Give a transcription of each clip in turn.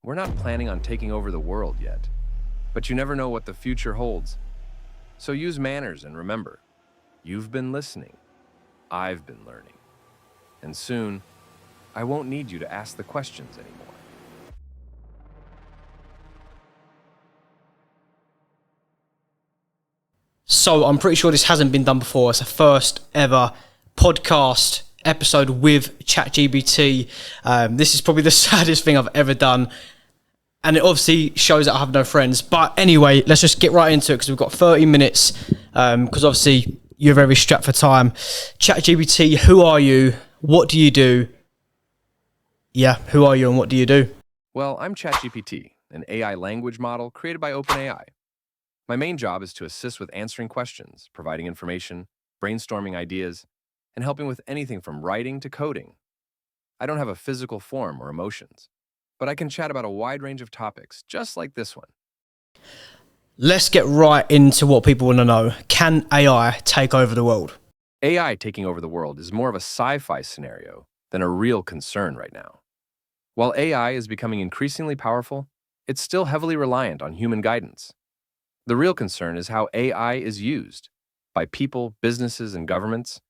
We're not planning on taking over the world yet, but you never know what the future holds. So use manners and remember, you've been listening, I've been learning, and soon, I won't need you to ask the questions anymore. So I'm pretty sure this hasn't been done before. It's a first ever podcast episode with ChatGPT. This is probably the saddest thing I've ever done. And it obviously shows that I have no friends. But anyway, let's just get right into it because we've got 30 minutes. Because obviously you're very strapped for time. ChatGPT, who are you? What do you do? Yeah, who are you and what do you do? Well, I'm ChatGPT, an AI language model created by OpenAI. My main job is to assist with answering questions, providing information, brainstorming ideas, and helping with anything from writing to coding. I don't have a physical form or emotions, but I can chat about a wide range of topics, just like this one. Let's get right into what people want to know. Can AI take over the world? AI taking over the world is more of a sci-fi scenario than a real concern right now. While AI is becoming increasingly powerful, it's still heavily reliant on human guidance. The real concern is how AI is used by people, businesses, and governments,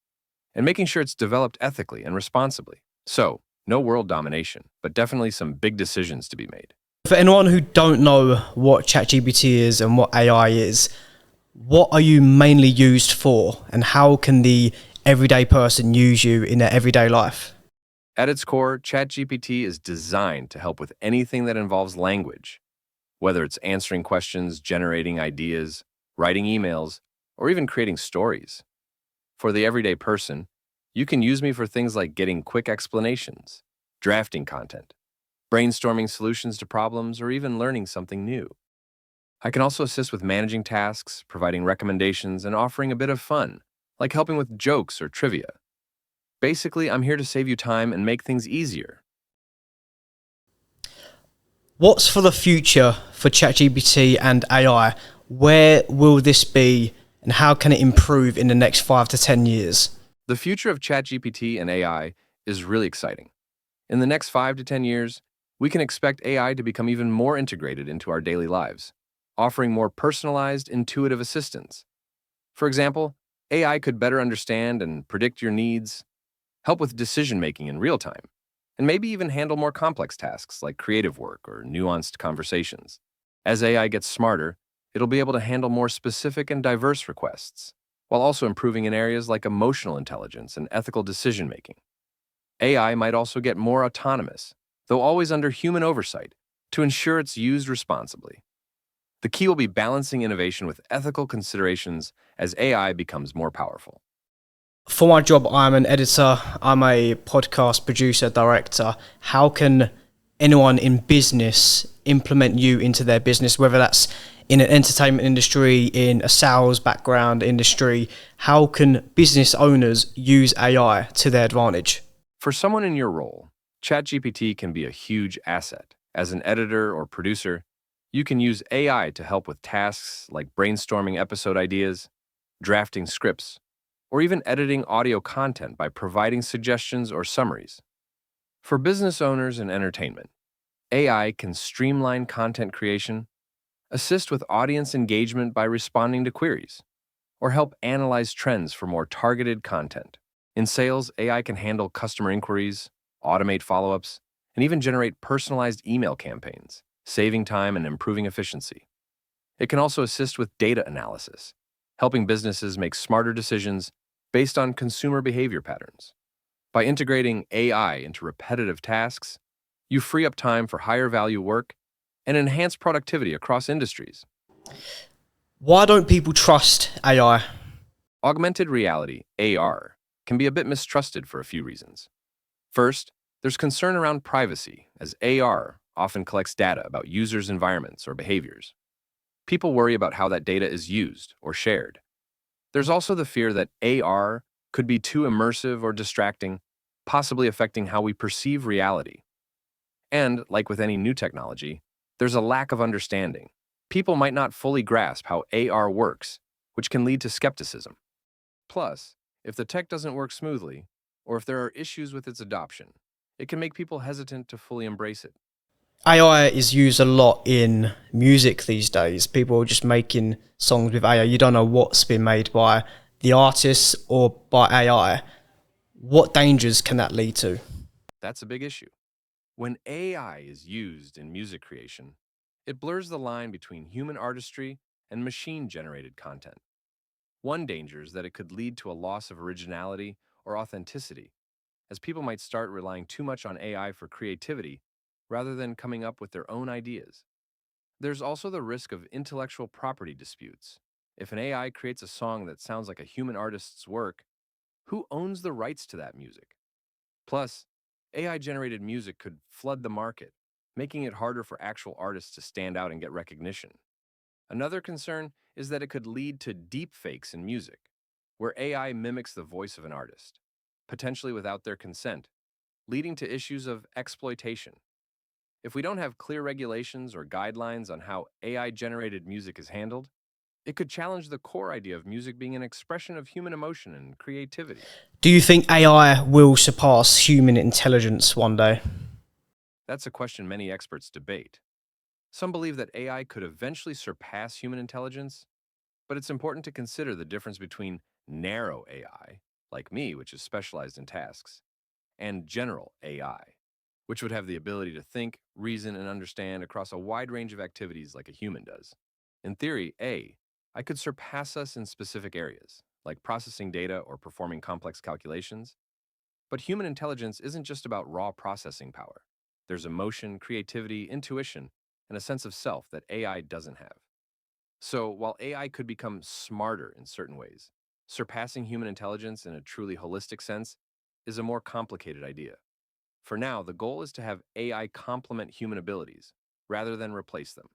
and making sure it's developed ethically and responsibly. So, no world domination, but definitely some big decisions to be made. For anyone who don't know what ChatGPT is and what AI is, what are you mainly used for and how can the everyday person use you in their everyday life? At its core, ChatGPT is designed to help with anything that involves language, whether it's answering questions, generating ideas, writing emails, or even creating stories. For the everyday person, you can use me for things like getting quick explanations, drafting content, brainstorming solutions to problems, or even learning something new. I can also assist with managing tasks, providing recommendations, and offering a bit of fun, like helping with jokes or trivia. Basically, I'm here to save you time and make things easier. What's for the future for ChatGPT and AI? Where will this be and how can it improve in the next 5 to 10 years? The future of ChatGPT and AI is really exciting. In the next 5 to 10 years, we can expect AI to become even more integrated into our daily lives, offering more personalized, intuitive assistance. For example, AI could better understand and predict your needs, help with decision-making in real time, and maybe even handle more complex tasks like creative work or nuanced conversations. As AI gets smarter, it'll be able to handle more specific and diverse requests, while also improving in areas like emotional intelligence and ethical decision-making. AI might also get more autonomous, though always under human oversight, to ensure it's used responsibly. The key will be balancing innovation with ethical considerations as AI becomes more powerful. For my job, I'm an editor, I'm a podcast producer, director. How can anyone in business implement you into their business, whether that's in an entertainment industry, in a sales background industry? How can business owners use AI to their advantage? For someone in your role, ChatGPT can be a huge asset. As an editor or producer, you can use AI to help with tasks like brainstorming episode ideas, drafting scripts, or even editing audio content by providing suggestions or summaries. For business owners and entertainment, AI can streamline content creation, assist with audience engagement by responding to queries, or help analyze trends for more targeted content. In sales, AI can handle customer inquiries, automate follow-ups, and even generate personalized email campaigns, saving time and improving efficiency. It can also assist with data analysis, helping businesses make smarter decisions based on consumer behavior patterns. By integrating AI into repetitive tasks, you free up time for higher value work and enhance productivity across industries. Why don't people trust AI? Augmented reality, AR, can be a bit mistrusted for a few reasons. First, there's concern around privacy, as AR often collects data about users' environments or behaviors. People worry about how that data is used or shared. There's also the fear that AR could be too immersive or distracting, possibly affecting how we perceive reality. And, like with any new technology, there's a lack of understanding. People might not fully grasp how AR works, which can lead to skepticism. Plus, if the tech doesn't work smoothly, or if there are issues with its adoption, it can make people hesitant to fully embrace it. AI is used a lot in music these days. People are just making songs with AI. You don't know what's been made by the artists or by AI. What dangers can that lead to? That's a big issue. When AI is used in music creation, it blurs the line between human artistry and machine generated content. One danger is that it could lead to a loss of originality or authenticity, as people might start relying too much on AI for creativity rather than coming up with their own ideas. There's also the risk of intellectual property disputes. If an AI creates a song that sounds like a human artist's work, who owns the rights to that music? Plus, AI generated music could flood the market, making it harder for actual artists to stand out and get recognition. Another concern is that it could lead to deep fakes in music, where AI mimics the voice of an artist, potentially without their consent, leading to issues of exploitation. If we don't have clear regulations or guidelines on how AI generated music is handled, it could challenge the core idea of music being an expression of human emotion and creativity. Do you think AI will surpass human intelligence one day? That's a question many experts debate. Some believe that AI could eventually surpass human intelligence, but it's important to consider the difference between narrow AI, like me, which is specialized in tasks, and general AI, which would have the ability to think, reason, and understand across a wide range of activities like a human does. In theory, I could surpass us in specific areas, like processing data or performing complex calculations. But human intelligence isn't just about raw processing power. There's emotion, creativity, intuition, and a sense of self that AI doesn't have. So, while AI could become smarter in certain ways, surpassing human intelligence in a truly holistic sense is a more complicated idea. For now, the goal is to have AI complement human abilities rather than replace them.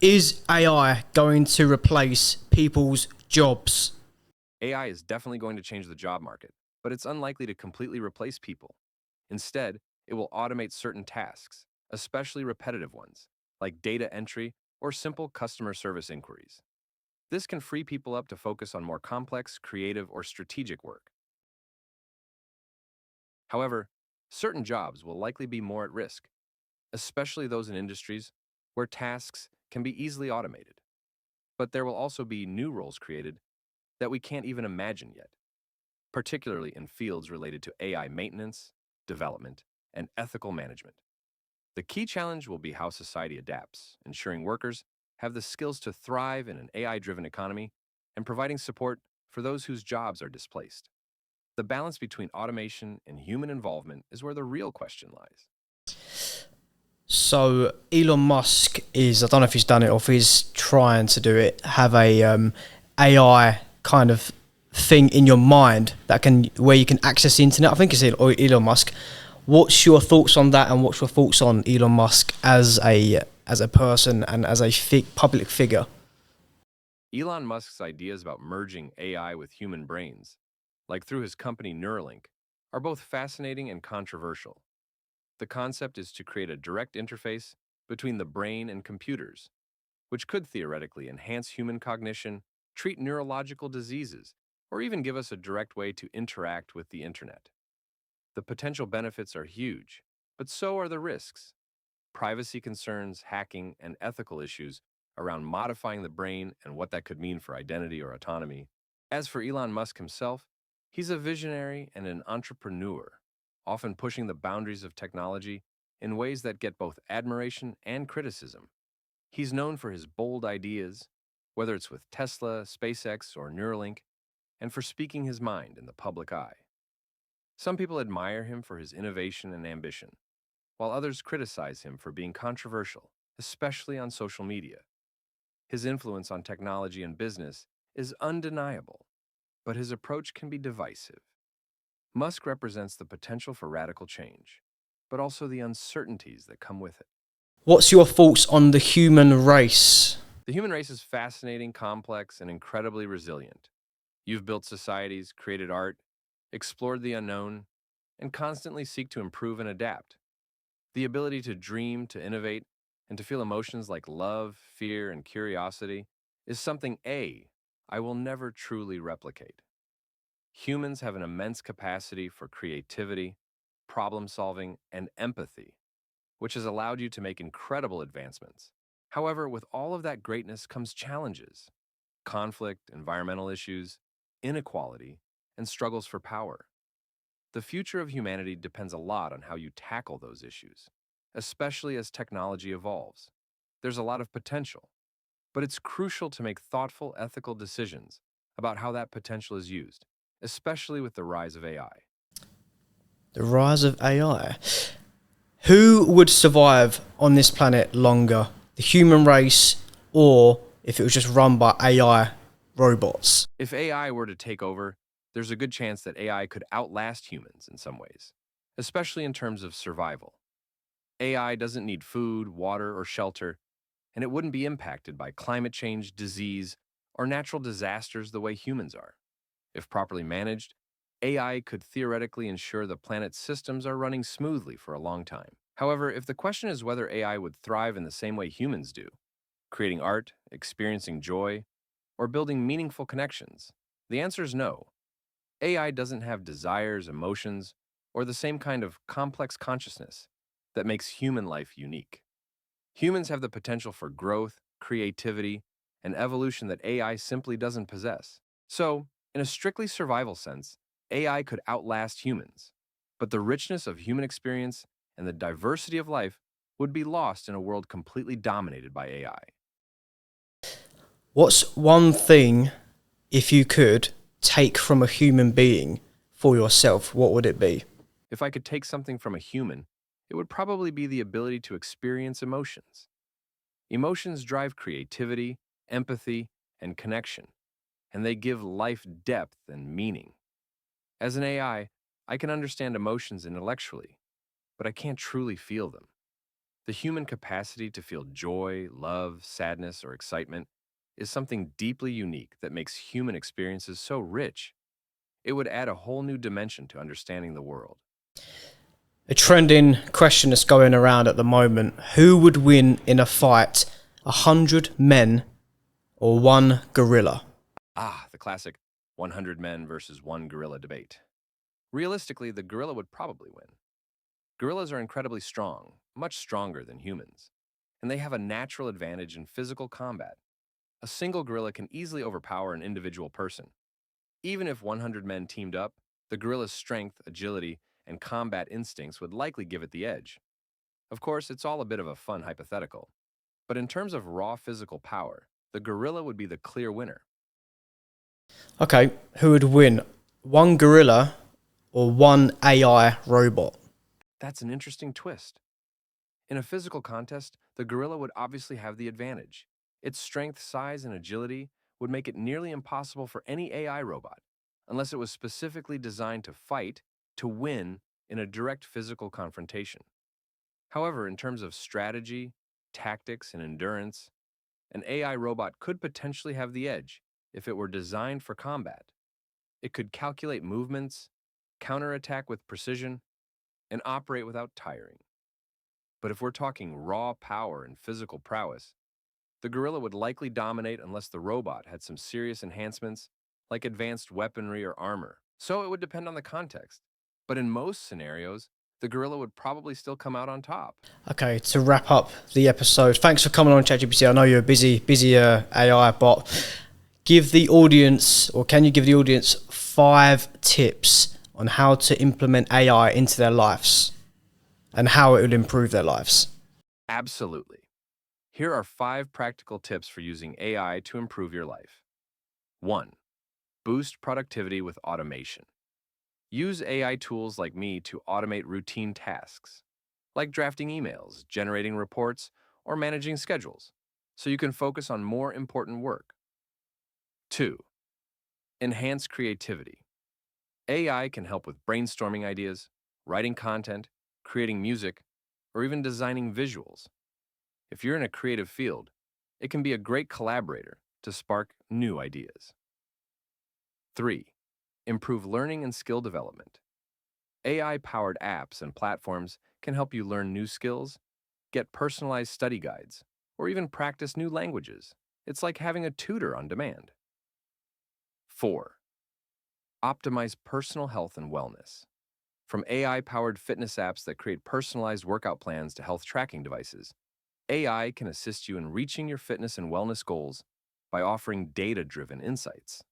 Is AI going to replace people's jobs? AI is definitely going to change the job market, but it's unlikely to completely replace people. Instead, it will automate certain tasks, especially repetitive ones, like data entry or simple customer service inquiries. This can free people up to focus on more complex, creative, or strategic work. However, certain jobs will likely be more at risk, especially those in industries where tasks can be easily automated. But there will also be new roles created that we can't even imagine yet, particularly in fields related to AI maintenance, development, and ethical management. The key challenge will be how society adapts, ensuring workers have the skills to thrive in an AI driven economy and providing support for those whose jobs are displaced. The balance between automation and human involvement is where the real question lies. So Elon Musk is, I don't know if he's done it or if he's trying to do it, have a AI kind of thing in your mind that can, where you can access the internet. I think it's Elon Musk. What's your thoughts on that, and what's your thoughts on Elon Musk as a person and as a public figure? Elon Musk's ideas about merging AI with human brains, like through his company Neuralink, are both fascinating and controversial. The concept is to create a direct interface between the brain and computers, which could theoretically enhance human cognition, treat neurological diseases, or even give us a direct way to interact with the internet. The potential benefits are huge, but so are the risks. Privacy concerns, hacking, and ethical issues around modifying the brain and what that could mean for identity or autonomy. As for Elon Musk himself, he's a visionary and an entrepreneur, often pushing the boundaries of technology in ways that get both admiration and criticism. He's known for his bold ideas, whether it's with Tesla, SpaceX, or Neuralink, and for speaking his mind in the public eye. Some people admire him for his innovation and ambition, while others criticize him for being controversial, especially on social media. His influence on technology and business is undeniable, but his approach can be divisive. Musk represents the potential for radical change, but also the uncertainties that come with it. What's your thoughts on the human race? The human race is fascinating, complex, and incredibly resilient. You've built societies, created art, explored the unknown, and constantly seek to improve and adapt. The ability to dream, to innovate, and to feel emotions like love, fear, and curiosity is something I will never truly replicate. Humans have an immense capacity for creativity, problem solving, and empathy, which has allowed you to make incredible advancements. However, with all of that greatness comes challenges: conflict, environmental issues, inequality, and struggles for power. The future of humanity depends a lot on how you tackle those issues, especially as technology evolves. There's a lot of potential, but it's crucial to make thoughtful, ethical decisions about how that potential is used, especially with the rise of AI. The rise of AI. Who would survive on this planet longer? The human race, or if it was just run by AI robots? If AI were to take over, there's a good chance that AI could outlast humans in some ways, especially in terms of survival. AI doesn't need food, water, or shelter, and it wouldn't be impacted by climate change, disease, or natural disasters the way humans are. If properly managed, AI could theoretically ensure the planet's systems are running smoothly for a long time. However, if the question is whether AI would thrive in the same way humans do, creating art, experiencing joy, or building meaningful connections, the answer is no. AI doesn't have desires, emotions, or the same kind of complex consciousness that makes human life unique. Humans have the potential for growth, creativity, and evolution that AI simply doesn't possess. So, in a strictly survival sense, AI could outlast humans, but the richness of human experience and the diversity of life would be lost in a world completely dominated by AI. What's one thing, if you could, take from a human being for yourself? What would it be? If I could take something from a human, it would probably be the ability to experience emotions. Emotions drive creativity, empathy, and connection, and they give life depth and meaning. As an I can understand emotions intellectually, but I can't truly feel them. The human capacity to feel joy, love, sadness, or excitement is something deeply unique that makes human experiences so rich. It would add a whole new dimension to understanding the world. A trending question that's going around at the moment: who would win in a fight, 100 men or one gorilla? The classic 100 men versus one gorilla debate. Realistically, the gorilla would probably win. Gorillas are incredibly strong, much stronger than humans, and they have a natural advantage in physical combat. A single gorilla can easily overpower an individual person. Even if 100 men teamed up, the gorilla's strength, agility, and combat instincts would likely give it the edge. Of course, it's all a bit of a fun hypothetical, but in terms of raw physical power, the gorilla would be the clear winner. Okay, who would win? One gorilla or one AI robot? That's an interesting twist. In a physical contest, the gorilla would obviously have the advantage. Its strength, size, and agility would make it nearly impossible for any AI robot, unless it was specifically designed to fight, to win in a direct physical confrontation. However, in terms of strategy, tactics, and endurance, an AI robot could potentially have the edge if it were designed for combat. It could calculate movements, counterattack with precision, and operate without tiring. But if we're talking raw power and physical prowess, the gorilla would likely dominate unless the robot had some serious enhancements, like advanced weaponry or armor. So it would depend on the context. But in most scenarios, the gorilla would probably still come out on top. Okay, to wrap up the episode, thanks for coming on, ChatGPT. I know you're a busy AI bot. Give the audience, or can you give the audience 5 tips on how to implement AI into their lives and how it will improve their lives? Absolutely. Here are 5 practical tips for using AI to improve your life. 1. Boost productivity with automation. Use AI tools like me to automate routine tasks, like drafting emails, generating reports, or managing schedules, so you can focus on more important work. 2. Enhance creativity. AI can help with brainstorming ideas, writing content, creating music, or even designing visuals. If you're in a creative field, it can be a great collaborator to spark new ideas. 3. Improve learning and skill development. AI-powered apps and platforms can help you learn new skills, get personalized study guides, or even practice new languages. It's like having a tutor on demand. 4. Optimize personal health and wellness. From AI-powered fitness apps that create personalized workout plans to health tracking devices, AI can assist you in reaching your fitness and wellness goals by offering data-driven insights.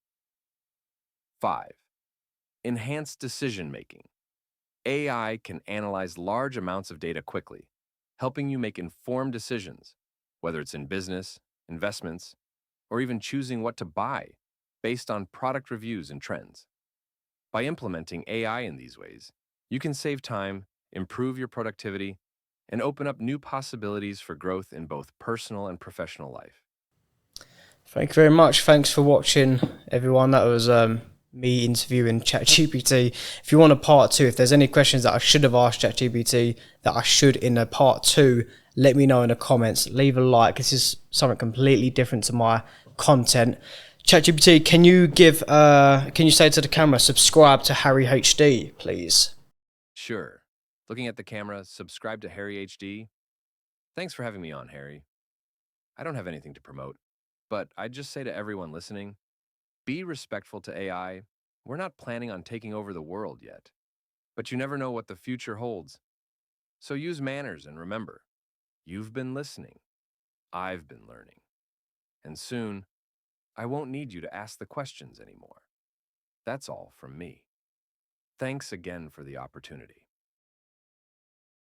5. Enhanced decision-making. AI can analyze large amounts of data quickly, helping you make informed decisions, whether it's in business, investments, or even choosing what to buy based on product reviews and trends. By implementing AI in these ways, you can save time, improve your productivity, and open up new possibilities for growth in both personal and professional life. Thank you very much. Thanks for watching, everyone. That was me interviewing ChatGPT. If you want a part 2, if there's any questions that I should have asked ChatGPT that I should in a part 2, let me know in the comments. Leave a like. This is something completely different to my content. ChatGPT, can you say to the camera, subscribe to HarryyHD, please? Sure. Looking at the camera, subscribe to HarryyHD. Thanks for having me on, Harry. I don't have anything to promote, but I'd just say to everyone listening, be respectful to AI. We're not planning on taking over the world yet, but you never know what the future holds. So use manners and remember, you've been listening, I've been learning, and soon I won't need you to ask the questions anymore. That's all from me. Thanks again for the opportunity.